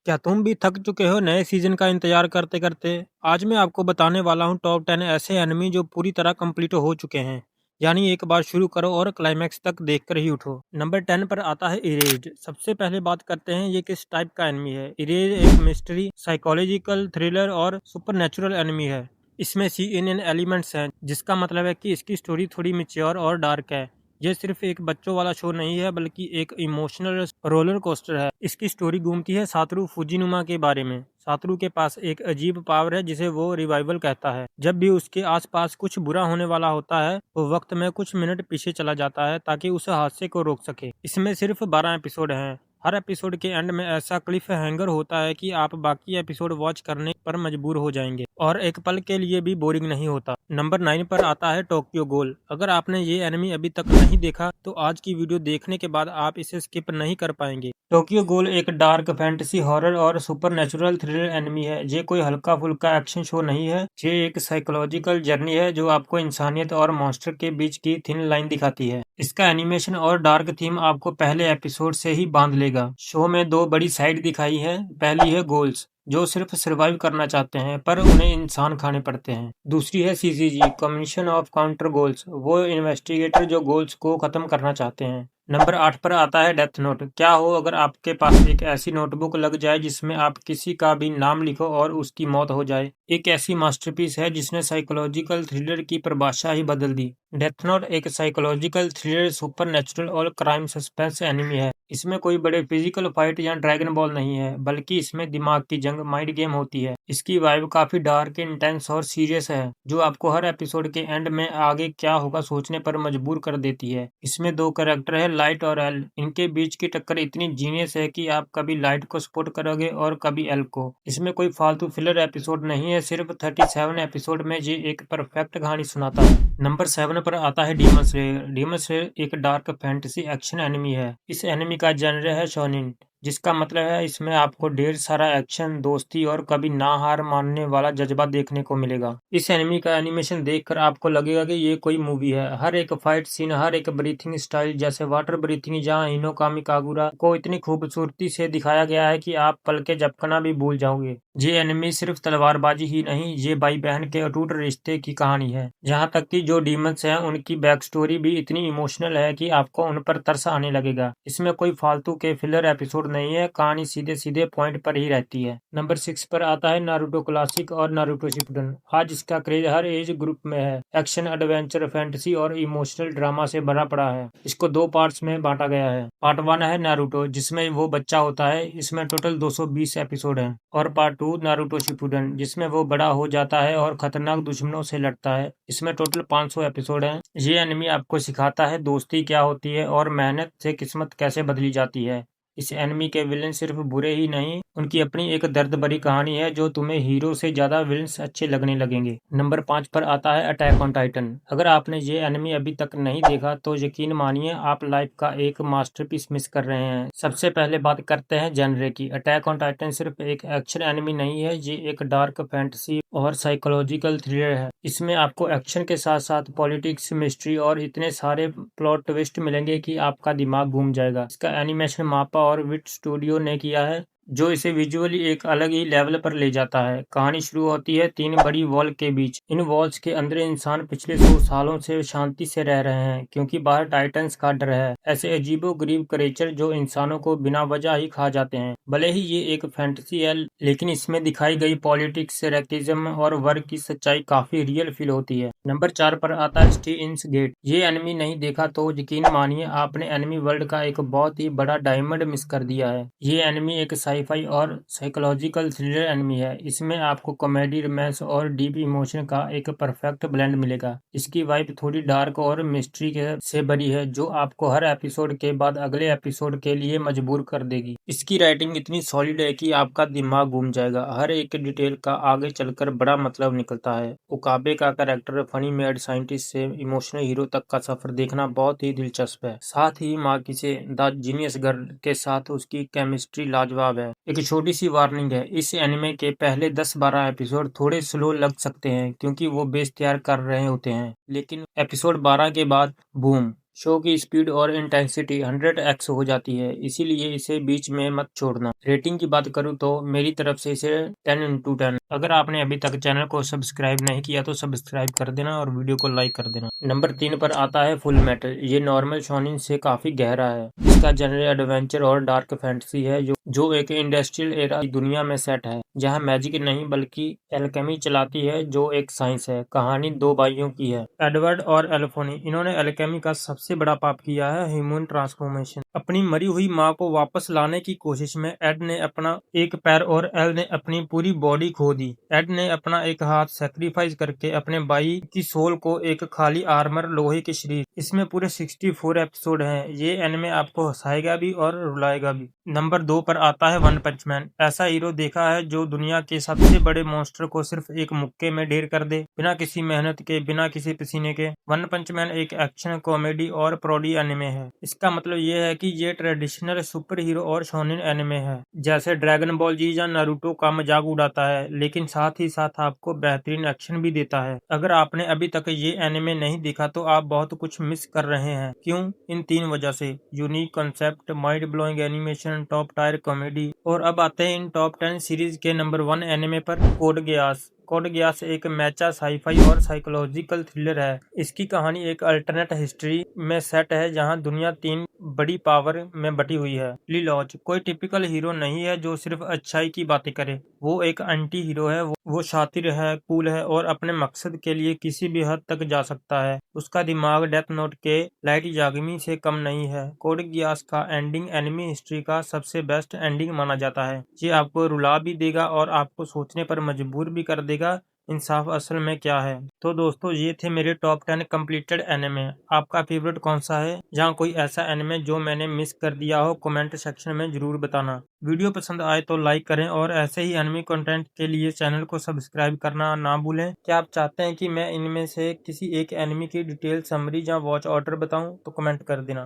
क्या तुम भी थक चुके हो नए सीजन का इंतजार करते करते? आज मैं आपको बताने वाला हूँ टॉप 10 ऐसे एनिमी जो पूरी तरह कंप्लीट हो चुके हैं। यानी एक बार शुरू करो और क्लाइमैक्स तक देखकर ही उठो। नंबर 10 पर आता है इरेज्ड। सबसे पहले बात करते हैं ये किस टाइप का एनिमी है। इरेज एक मिस्ट्री, साइकोलॉजिकल थ्रिलर और सुपरनैचुरल एनिमी है। इसमें CNN एलिमेंट्स हैं, जिसका मतलब है कि इसकी स्टोरी थोड़ी मैच्योर और डार्क है। ये सिर्फ एक बच्चों वाला शो नहीं है, बल्कि एक इमोशनल रोलर कोस्टर है। इसकी स्टोरी घूमती है सातरू फुजीनुमा के बारे में। सातरू के पास एक अजीब पावर है जिसे वो रिवाइवल कहता है। जब भी उसके आसपास कुछ बुरा होने वाला होता है, वो वक्त में कुछ मिनट पीछे चला जाता है ताकि उस हादसे को रोक सके। इसमें सिर्फ 12 एपिसोड हैं। हर एपिसोड के एंड में ऐसा क्लिफ हैंगर होता है कि आप बाकी एपिसोड वॉच करने पर मजबूर हो जाएंगे और एक पल के लिए भी बोरिंग नहीं होता। नंबर 9 पर आता है टोक्यो गोल। अगर आपने ये एनिमी अभी तक नहीं देखा तो आज की वीडियो देखने के बाद आप इसे स्किप नहीं कर पाएंगे। टोक्यो गोल एक डार्क फैंटेसी हॉरर और सुपरनैचुरल थ्रिलर एनिमी है। ये कोई हल्का फुल्का एक्शन शो नहीं है, ये एक साइकोलॉजिकल जर्नी है जो आपको इंसानियत और मॉन्स्टर के बीच की थिन लाइन दिखाती है। इसका एनिमेशन और डार्क थीम आपको पहले एपिसोड से ही बांध लेगा। शो में दो बड़ी साइड दिखाई है। पहली है गोल्स, जो सिर्फ सर्वाइव करना चाहते हैं पर उन्हें इंसान खाने पड़ते हैं। दूसरी है CCG, commission of counter goals, वो इन्वेस्टिगेटर जो गोल्स को खत्म करना चाहते हैं। नंबर 8 पर आता है डेथ नोट। क्या हो अगर आपके पास एक ऐसी नोटबुक लग जाए जिसमें आप किसी का भी नाम लिखो और उसकी मौत हो जाए। एक ऐसी मास्टरपीस है जिसने साइकोलॉजिकल थ्रिलर की परिभाषा ही बदल दी। डेथ नोट एक साइकोलॉजिकल थ्रिलर, सुपरनैचुरल और क्राइम सस्पेंस एनिमी है। इसमें कोई बड़े फिजिकल फाइट या ड्रैगन बॉल नहीं है, बल्कि इसमें दिमाग की जंग, माइंड गेम होती है। इसकी वाइब काफी डार्क, इंटेंस और सीरियस है, जो आपको हर एपिसोड के एंड में आगे क्या होगा सोचने पर मजबूर कर देती है। इसमें दो कैरेक्टर है, लाइट और एल। इनके बीच की टक्कर इतनी जीनियस है कि आप कभी लाइट को सपोर्ट करोगे और कभी एल को। इसमें कोई फालतू फिलर एपिसोड नहीं है, सिर्फ 37 एपिसोड में ये एक परफेक्ट कहानी सुनाता है। नंबर 7 पर आता है डीमन स्लेयर। डीमन स्लेयर एक डार्क फैंटेसी एक्शन एनिमी है। इस एनिमी का जॉनर है शोनेन, जिसका मतलब है इसमें आपको ढेर सारा एक्शन, दोस्ती और कभी ना हार मानने वाला जज्बा देखने को मिलेगा। इस एनिमी का एनिमेशन देखकर आपको लगेगा कि ये कोई मूवी है। हर एक फाइट सीन, हर एक ब्रीथिंग स्टाइल, जैसे वाटर ब्रीथिंग जहाँ हिनोकामी कागुरा को इतनी खूबसूरती से दिखाया गया है कि आप पल के झपकना भी भूल जाओगे। ये एनिमी सिर्फ तलवारबाजी ही नहीं, ये भाई बहन के अटूट रिश्ते की कहानी है। यहाँ तक कि जो डीमंस हैं उनकी बैक स्टोरी भी इतनी इमोशनल है कि आपको उन पर तरस आने लगेगा। इसमें कोई फालतू के फिलर एपिसोड नहीं है, कहानी सीधे सीधे पॉइंट पर ही रहती है। नंबर 6 पर आता है नारुतो क्लासिक और नारुतो शिपुडन। आज इसका क्रेज हर एज ग्रुप में है। एक्शन, एडवेंचर, फैंटेसी और इमोशनल ड्रामा से भरा पड़ा है। इसको दो पार्ट्स में बांटा गया है। पार्ट 1 है नारुतो, जिसमें वो बच्चा होता है, इसमें टोटल 220 एपिसोड हैं। और पार्ट 2 नारुतो शिपुडन, जिसमें वो बड़ा हो जाता है और खतरनाक दुश्मनों से लड़ता है। इसमें टोटल 500 एपिसोड हैं। ये एनिमी आपको सिखाता है दोस्ती क्या होती है और मेहनत से किस्मत कैसे बदली जाती है। इस एनिमी के विलन सिर्फ बुरे ही नहीं, उनकी अपनी एक दर्द भरी कहानी है जो तुम्हें हीरो से ज्यादा विलन्स अच्छे लगने लगेंगे। नंबर 5 पर आता है अटैक ऑन टाइटन। अगर आपने ये एनिमी अभी तक नहीं देखा तो यकीन मानिए आप लाइफ का एक मास्टरपीस मिस कर रहे हैं। सबसे पहले बात करते हैं जेनरे की। अटैक ऑन टाइटन सिर्फ एक एक्शन एनिमी नहीं है, ये एक डार्क फैंटेसी और साइकोलॉजिकल थ्रिलर है। इसमें आपको एक्शन के साथ साथ पॉलिटिक्स, मिस्ट्री और इतने सारे प्लॉट ट्विस्ट मिलेंगे कि आपका दिमाग घूम जाएगा। इसका एनिमेशन मापा और विट स्टूडियो ने किया है, जो इसे विजुअली एक अलग ही लेवल पर ले जाता है। कहानी शुरू होती है तीन बड़ी वॉल के बीच। इन वॉल्स के अंदर इंसान पिछले 100 सालों से शांति से रह रहे हैं, क्योंकि बाहर टाइटन्स का डर है। ऐसे अजीबो-गरीब क्रिएचर जो इंसानों को बिना वजह ही खा जाते हैं। भले ही ये एक फैंटेसी है, लेकिन इसमें दिखाई गई पॉलिटिक्स, रैकिज्म और वर्ग की सच्चाई काफी रियल फील होती है। नंबर 4 पर आता है स्टीइंस गेट। ये एनिमी नहीं देखा तो यकीन मानिए आपने एनिमी वर्ल्ड का एक बहुत ही बड़ा डायमंड मिस कर दिया है। ये एनिमी एक साईफाई और साइकोलॉजिकल थ्रिलर एनिमी है। इसमें आपको कॉमेडी, रोमांस और डीप इमोशन का एक परफेक्ट ब्लेंड मिलेगा। इसकी वाइब थोड़ी डार्क और मिस्ट्री से भरी है, जो आपको हर एपिसोड के बाद अगले एपिसोड के लिए मजबूर कर देगी। इसकी राइटिंग इतनी सॉलिड है कि आपका दिमाग घूम जाएगा। हर एक डिटेल का आगे चलकर बड़ा मतलब निकलता है। उकाबे का कैरेक्टर फनी मैड साइंटिस्ट से इमोशनल हीरो तक का सफर देखना बहुत ही दिलचस्प है। साथ ही माकी से द जीनियस गर्ल के साथ उसकी केमिस्ट्री लाजवाब है। एक छोटी सी वार्निंग है, इस एनिमे के पहले 10-12 एपिसोड थोड़े स्लो लग सकते हैं क्योंकि वो बेस तैयार कर रहे होते हैं, लेकिन एपिसोड 12 के बाद बूम, शो की स्पीड और इंटेंसिटी 100x हो जाती है, इसीलिए इसे बीच में मत छोड़ना। रेटिंग की बात करूँ तो मेरी तरफ से इसे 10/10। अगर आपने अभी तक चैनल को सब्सक्राइब नहीं किया तो सब्सक्राइब कर देना और वीडियो को लाइक कर देना। नंबर 3 पर आता है फुल मेटल। ये नॉर्मल शोनिन से काफी गहरा है। इसका जनरल एडवेंचर और डार्क फैंटेसी है जो एक इंडस्ट्रियल एरा की दुनिया में सेट है, जहाँ मैजिक नहीं बल्कि एल्केमी चलाती है, जो एक साइंस है। कहानी दो भाइयों की है, एडवर्ड और एल्फोनी। इन्होंने एल्केमी का सबसे बड़ा पाप किया है, ह्यूमन ट्रांसफॉर्मेशन। अपनी मरी हुई माँ को वापस लाने की कोशिश में एड ने अपना एक पैर और एल ने अपनी पूरी बॉडी खो दी। एड ने अपना एक हाथ सेक्रीफाइस करके अपने भाई की सोल को एक खाली आर्मर लोहे के शरीर। इसमें पूरे 64 एपिसोड हैं। ये एनिमे आपको हंसाएगा भी और रुलाएगा भी। नंबर 2 पर आता है वन पंच मैन। ऐसा हीरो देखा है जो दुनिया के सबसे बड़े मॉन्स्टर को सिर्फ एक मुक्के में ढेर कर दे, बिना किसी मेहनत के, बिना किसी पसीने के। वन पंच मैन एक एक्शन, कॉमेडी और प्रोडी एनिमे है। इसका मतलब ये है कि ये ट्रेडिशनल सुपर हीरो और शोनिन एनिमे है, जैसे ड्रैगन बॉल जी या नारुतो का मजाक उड़ाता है, लेकिन साथ ही साथ आपको बेहतरीन एक्शन भी देता है। अगर आपने अभी तक ये एनिमे नहीं देखा तो आप बहुत कुछ मिस कर रहे हैं। क्यों? इन 3 वजह से: unique concept, mind blowing animation, top tier comedy. और अब आते हैं इन टॉप 10 सीरीज के नंबर 1 एनिमे पर, कोड गियास। कोड गियास एक मैचा साईफाई और साइकोलॉजिकल थ्रिलर है। इसकी कहानी एक अल्टरनेट हिस्ट्री में सेट है, जहां दुनिया 3 बड़ी पावर में बटी हुई है। लिलॉज कोई टिपिकल हीरो नहीं है जो सिर्फ अच्छाई की बातें करे। वो एक एंटी हीरो है। वो शातिर है, कूल है और अपने मकसद के लिए किसी भी हद तक जा सकता है। उसका दिमाग डेथ नोट के लाइट यागमी से कम नहीं है। कोड गियास का एंडिंग एनिमी हिस्ट्री का सबसे बेस्ट एंडिंग माना जाता है। ये आपको रुला भी देगा और आपको सोचने पर मजबूर भी कर देगा, इंसाफ असल में क्या है। तो दोस्तों, ये थे मेरे टॉप 10 कंप्लीटेड एनिमे। आपका फेवरेट कौन सा है? जहाँ कोई ऐसा एनिमे जो मैंने मिस कर दिया हो, कमेंट सेक्शन में जरूर बताना। वीडियो पसंद आए तो लाइक करें और ऐसे ही एनिमे कंटेंट के लिए चैनल को सब्सक्राइब करना ना भूलें। क्या आप चाहते हैं कि मैं इनमें से किसी एक एनिमे की डिटेल समरी या वॉच ऑर्डर बताऊं तो कमेंट कर देना।